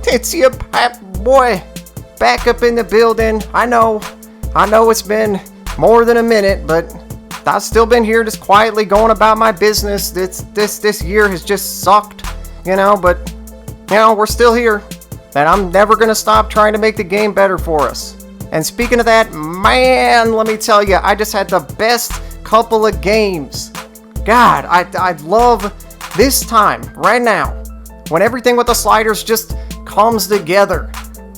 It's your Popboy back up in the building. I know it's been more than a minute, but I've still been here just quietly going about my business. This year has just sucked, but we're still here. And I'm never gonna stop trying to make the game better for us. And speaking of that, man, let me tell you, I just had the best couple of games. God, I love this time right now when everything with the sliders just comes together.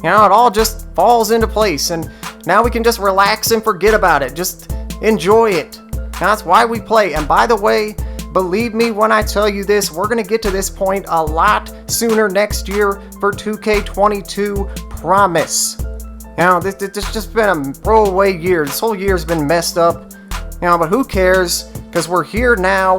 It all just falls into place, and now we can just relax and forget about it. Just enjoy it. That's why we play. And by the way, believe me when I tell you this, we're going to get to this point a lot sooner next year for 2K22, promise. This just been a throwaway year. This whole year's been messed up. But who cares? Because we're here now.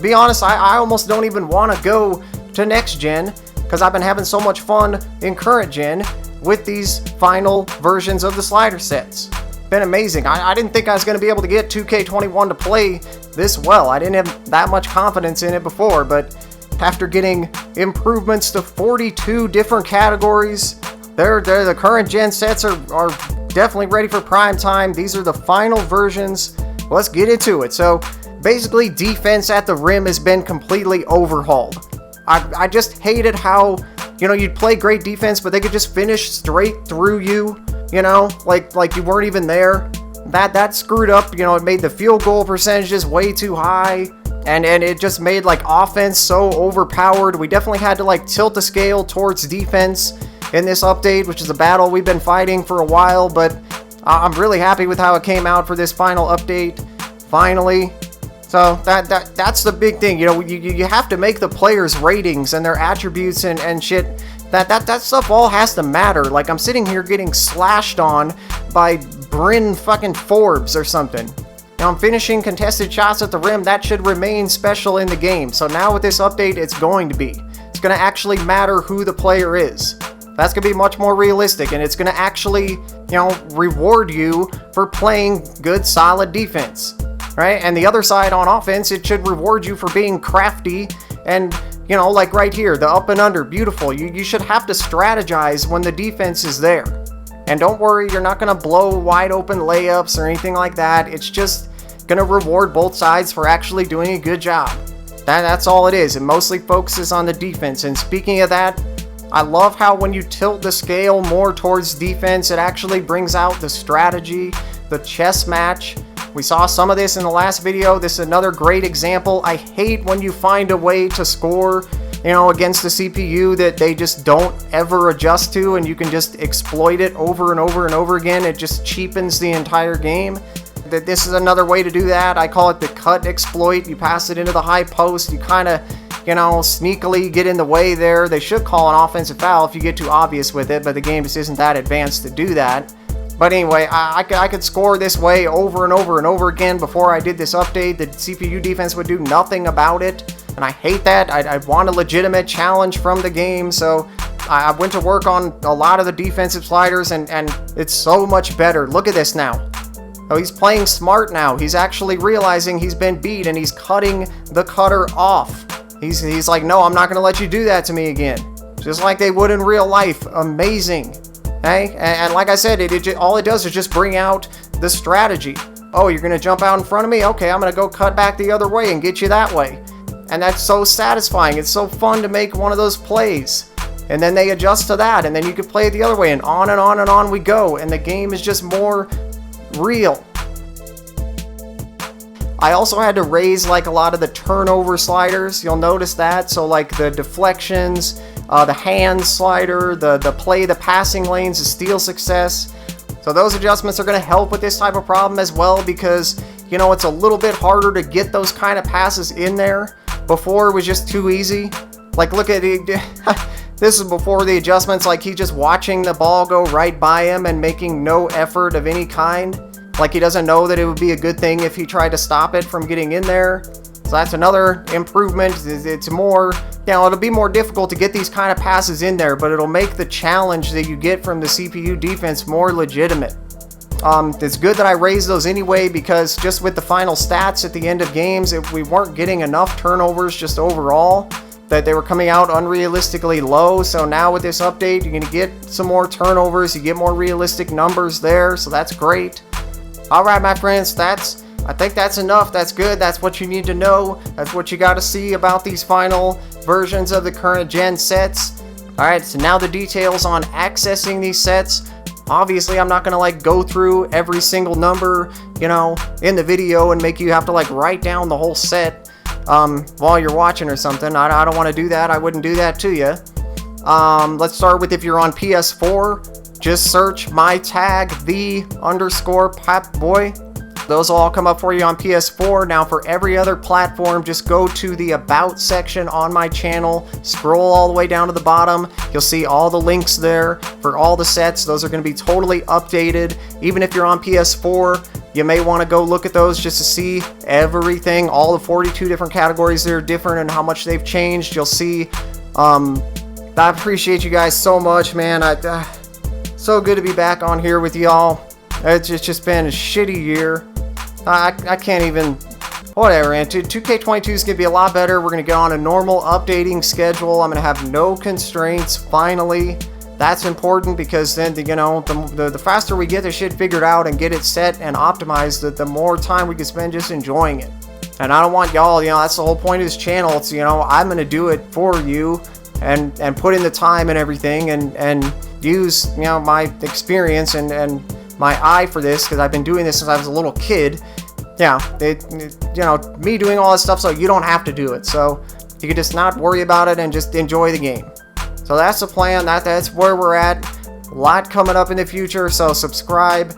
Be honest, I almost don't even want to go to next gen, because I've been having so much fun in current gen with these final versions of the slider sets. Been amazing. I didn't think I was going to be able to get 2K21 to play this well. I didn't have that much confidence in it before, but after getting improvements to 42 different categories, the current gen sets are definitely ready for prime time. These are the final versions. Let's get into it. So basically, defense at the rim has been completely overhauled. I just hated how, you'd play great defense, but they could just finish straight through you, like you weren't even there. That screwed up, it made the field goal percentages way too high, and it just made, offense so overpowered. We definitely had to, tilt the scale towards defense in this update, which is a battle we've been fighting for a while, but I'm really happy with how it came out for this final update, finally. So that's the big thing, you have to make the players' ratings and their attributes and shit. That stuff all has to matter. I'm sitting here getting slashed on by Bryn fucking Forbes or something. I'm finishing contested shots at the rim. That should remain special in the game. So now with this update, it's going to be. It's going to actually matter who the player is. That's going to be much more realistic, and it's going to actually, reward you for playing good, solid defense. Right? And the other side on offense, it should reward you for being crafty and, like right here, the up and under, beautiful. You should have to strategize when the defense is there. And don't worry, you're not going to blow wide open layups or anything like that. It's just going to reward both sides for actually doing a good job. That's all it is. It mostly focuses on the defense. And speaking of that, I love how when you tilt the scale more towards defense, it actually brings out the strategy, the chess match. We saw some of this in the last video. This is another great example. I hate when you find a way to score, against the CPU that they just don't ever adjust to, and you can just exploit it over and over and over again. It just cheapens the entire game. This is another way to do that. I call it the cut exploit. You pass it into the high post. You kind of, sneakily get in the way there. They should call an offensive foul if you get too obvious with it, but the game just isn't that advanced to do that. But anyway, I could score this way over and over and over again before I did this update. The CPU defense would do nothing about it, and I hate that. I want a legitimate challenge from the game, so I went to work on a lot of the defensive sliders, and it's so much better. Look at this now. Oh, he's playing smart now. He's actually realizing he's been beat, and he's cutting the cutter off. He's like, no, I'm not going to let you do that to me again. Just like they would in real life. Amazing. Hey, and like I said, all it does is just bring out the strategy. Oh, you're going to jump out in front of me? Okay, I'm going to go cut back the other way and get you that way. And that's so satisfying. It's so fun to make one of those plays. And then they adjust to that, and then you can play it the other way, and on and on and on we go. And the game is just more real. I also had to raise a lot of the turnover sliders. You'll notice that. So the deflections, the hand slider, the passing lanes, the steal success. So those adjustments are going to help with this type of problem as well, because, it's a little bit harder to get those kind of passes in there. Before it was just too easy. Look at it. This is before the adjustments. He's just watching the ball go right by him and making no effort of any kind. He doesn't know that it would be a good thing if he tried to stop it from getting in there. So that's another improvement. It's more, it'll be more difficult to get these kind of passes in there, but it'll make the challenge that you get from the CPU defense more legitimate. It's good that I raised those anyway, because just with the final stats at the end of games, if we weren't getting enough turnovers just overall, that they were coming out unrealistically low. So now with this update, you're gonna get some more turnovers, you get more realistic numbers there, so that's great. Alright my friends, I think that's enough. That's good. That's what you need to know. That's what you got to see about these final versions of the current gen sets. Alright, so now the details on accessing these sets. Obviously, I'm not going to like go through every single number, you know, in the video and make you have to like write down the whole set while you're watching or something. I don't want to do that. I wouldn't do that to you. Let's start with if you're on PS4, just search my tag, _Popboy. Those will all come up for you on PS4. Now for every other platform, just go to the About section on my channel, scroll all the way down to the bottom, you'll see all the links there for all the sets. Those are going to be totally updated. Even if you're on PS4, you may want to go look at those just to see everything, all the 42 different categories that are different and how much they've changed. You'll see. I appreciate you guys so much, man. So good to be back on here with y'all. It's just been a shitty year. I can't even, whatever, man. 2K22 is going to be a lot better. We're going to get on a normal updating schedule. I'm going to have no constraints, finally. That's important because then, you know, the faster we get this shit figured out and get it set and optimized, the more time we can spend just enjoying it. And I don't want y'all, you know, that's the whole point of this channel. It's, you know, I'm going to do it for you and put in the time and everything and use, you know, my experience and my eye for this, because I've been doing this since I was a little kid. Yeah, you know, me doing all this stuff so you don't have to do it. So you can just not worry about it and just enjoy the game. So that's the plan. That's where we're at. A lot coming up in the future. So subscribe.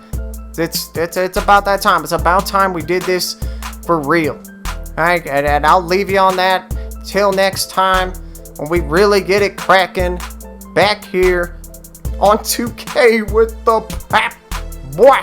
It's about that time. It's about time we did this for real. All right, and I'll leave you on that. Till next time, when we really get it cracking back here on 2K with the Popboy.